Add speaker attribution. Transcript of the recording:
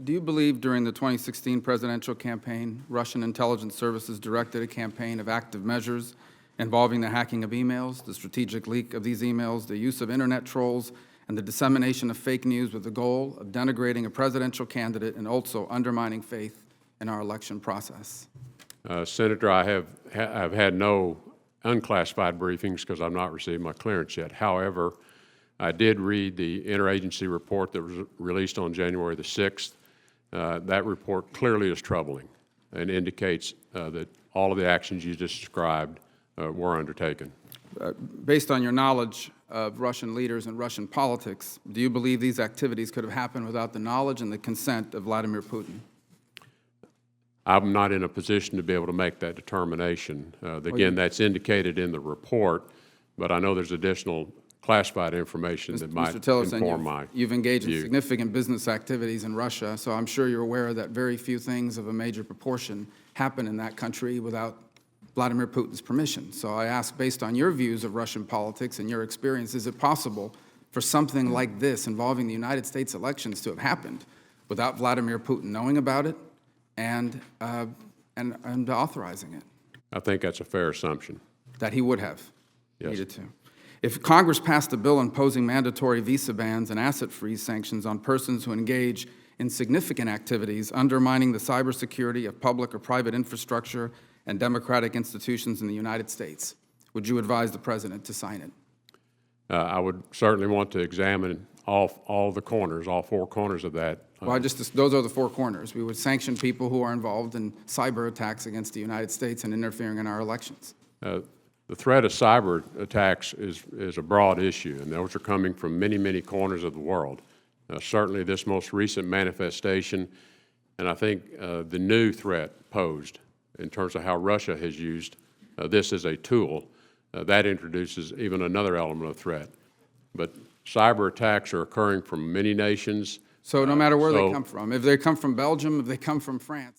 Speaker 1: Do you believe during the 2016 presidential campaign, Russian intelligence services directed a campaign of active measures involving the hacking of emails, the strategic leak of these emails, the use of internet trolls, and the dissemination of fake news with the goal of denigrating a presidential candidate and also undermining faith in our election process?
Speaker 2: Senator, I have had no unclassified briefings because I've not received my clearance yet. However, I did read the interagency report that was released on January the 6th. That report clearly is troubling and indicates that all of the actions you just described were undertaken.
Speaker 1: Based on your knowledge of Russian leaders and Russian politics, do you believe these activities could have happened without the knowledge and the consent of Vladimir Putin?
Speaker 2: I'm not in a position to be able to make that determination. Again, that's indicated in the report, but I know there's additional classified information that might
Speaker 1: Mr. Tilllerson,
Speaker 2: inform my
Speaker 1: you've engaged in
Speaker 2: view.
Speaker 1: significant business activities in Russia, so I'm sure you're aware that very few things of a major proportion happen in that country without Vladimir Putin's permission. So I ask, based on your views of Russian politics and your experience, is it possible for something like this involving the United States elections to have happened without Vladimir Putin knowing about it and authorizing it?
Speaker 2: I think that's a fair assumption.
Speaker 1: That he would have
Speaker 2: Yes.
Speaker 1: needed to. If Congress passed a bill imposing mandatory visa bans and asset freeze sanctions on persons who engage in significant activities undermining the cybersecurity of public or private infrastructure and democratic institutions in the United States, would you advise the President to sign it?
Speaker 2: I would certainly want to examine all the corners, all four corners of that.
Speaker 1: Well, those are the four corners. We would sanction people who are involved in cyber attacks against the United States and interfering in our elections.
Speaker 2: The threat of cyber attacks is a broad issue, and those are coming from many, many corners of the world. Certainly this most recent manifestation, and I think the new threat posed in terms of how Russia has used this as a tool, that introduces even another element of threat. But cyber attacks are occurring from many nations.
Speaker 1: So no matter where they come from, if they come from Belgium, if they come from France,